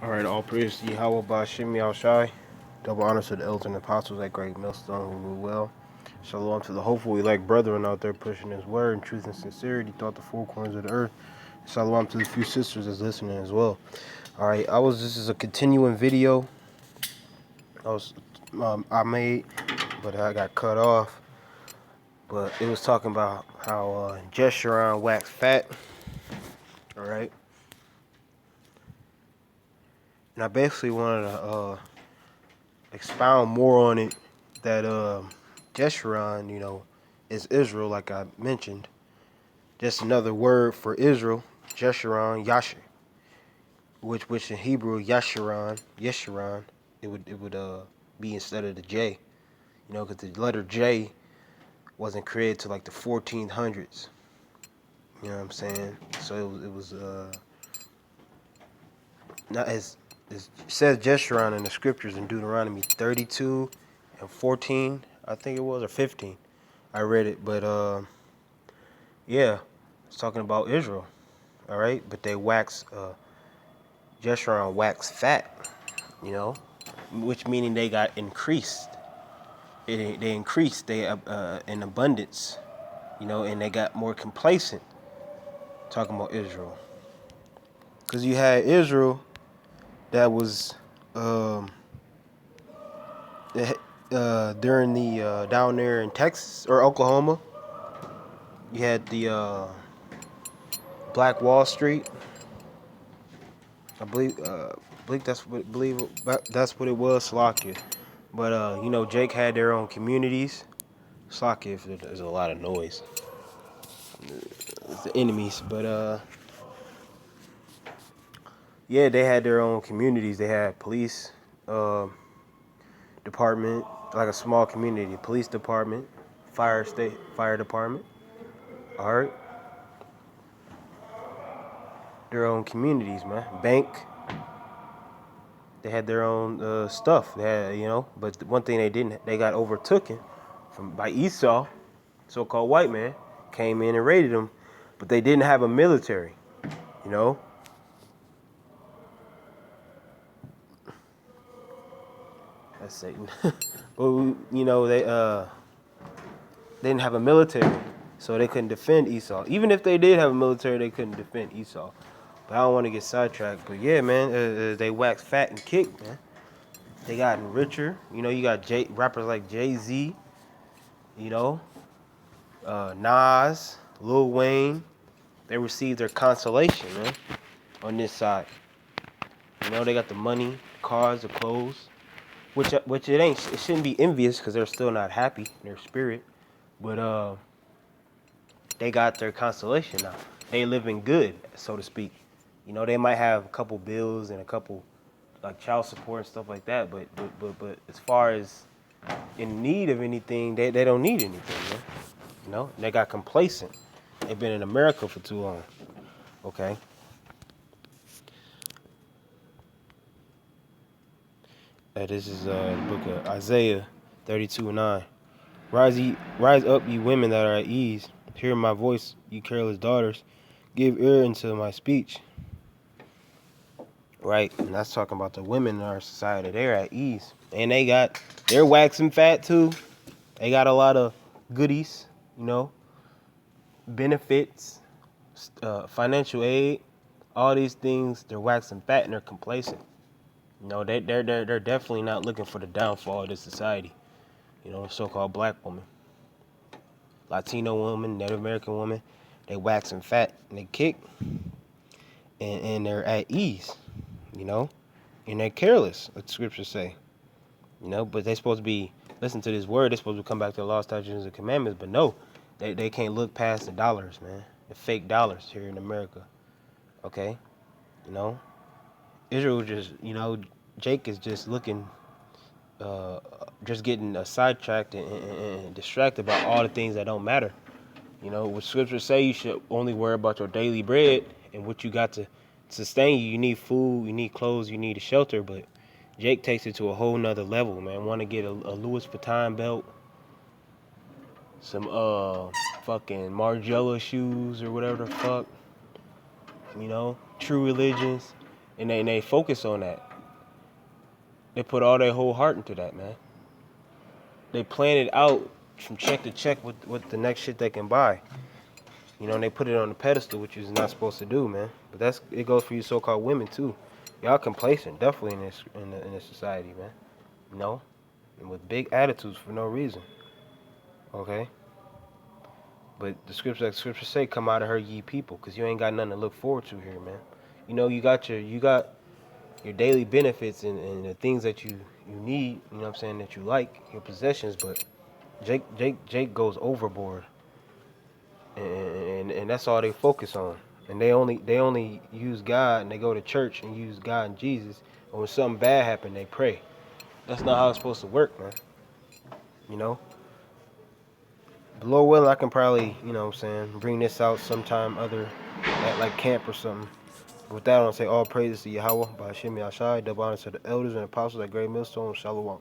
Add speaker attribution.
Speaker 1: Alright, all praise to Yahweh Bashim Yahushai. Double honors to the elders and apostles at Great Millstone who rule well. Shalom to the hopeful elect brethren out there pushing his word in truth and sincerity throughout the four corners of the earth. Shalom to the few sisters that's listening as well. Alright, this is a continuing video I made, but I got cut off. But it was talking about how Jeshurun waxed fat. Alright. And I basically wanted to expound more on it, that Jeshurun, is Israel, like I mentioned. Just another word for Israel, Jeshurun, Yasher, which in Hebrew Yeshurun, it would be instead of the J, because the letter J wasn't created till like the 1400s. You know what I'm saying? So it was not as it says Jeshurun in the scriptures in Deuteronomy 32 and 14, I think it was, or 15. I read it, but yeah, it's talking about Israel. All right, but they Jeshurun waxed fat, which meaning they got increased. They increased in abundance, and they got more complacent. Talking about Israel, because you had Israel that was during the down there in Texas or Oklahoma. You had the Black Wall Street. I believe that's what it was, Slovakia. But Jake had their own communities. Slovakia, there's a lot of noise. It's the enemies, but yeah, they had their own communities. They had police department, like a small community, police department, fire department. All right, their own communities, man. Bank. They had their own stuff. They had, but one thing they didn't, they got overtaken by Esau, so-called white man, came in and raided them, but they didn't have a military, you know. That's Satan. But they didn't have a military, so they couldn't defend Esau. Even if they did have a military, they couldn't defend Esau. But I don't want to get sidetracked. But yeah, man, they waxed fat and kicked, man. They gotten richer. You got rappers like Jay-Z, Nas, Lil Wayne. They received their consolation, man, on this side. They got the money, cars, the clothes, which it shouldn't be envious because they're still not happy in their spirit. But they got their consolation now. They living good, so to speak. They might have a couple bills and a couple like child support and stuff like that, but as far as in need of anything, they don't need anything, man. They got complacent. They've been in America for too long. Okay. This is the book of Isaiah 32:9. Rise up, ye women that are at ease. Hear my voice, ye careless daughters. Give ear unto my speech. Right, and that's talking about the women in our society. They're at ease, and they're waxing fat too. They got a lot of goodies, benefits, financial aid, all these things. They're waxing fat and they're complacent. They're definitely not looking for the downfall of this society. So-called black woman, Latino woman, Native American woman, they waxing fat and they kick, and they're at ease, and they're careless, like the scriptures say, but they're supposed to be, listen to this word, they're supposed to come back to the law, statutes, and commandments, but no, they can't look past the dollars, man, the fake dollars here in America, okay, Israel just, Jake is just looking, just getting sidetracked and distracted by all the things that don't matter. What scriptures say, you should only worry about your daily bread and what you got to sustain you. You need food, you need clothes, you need a shelter. But Jake takes it to a whole nother level, man. Want to get a Louis Vuitton belt, some fucking Margiela shoes or whatever the fuck, True Religions, And they focus on that. They put all their whole heart into that, man. They plan it out from check to check with the next shit they can buy. You know, and they put it on the pedestal, which you're not supposed to do, man. But it goes for you so-called women too. Y'all complacent, definitely in this society, man. You know, and with big attitudes for no reason. Okay. But the scriptures say, "Come out of her, ye people," because you ain't got nothing to look forward to here, man. You know, you got your daily benefits and the things that you need. You know what I'm saying, that you like, your possessions. But Jake goes overboard, and that's all they focus on. And they only use God, and they go to church and use God and Jesus. And when something bad happen, they pray. That's not how it's supposed to work, man. You know. Lord willing, I can probably, you know what I'm saying, bring this out sometime other at like camp or something. With that, I want to say all praises to Yahweh, by Hashem Yashai, double honor to the elders and apostles at Great Millstone, Shalom.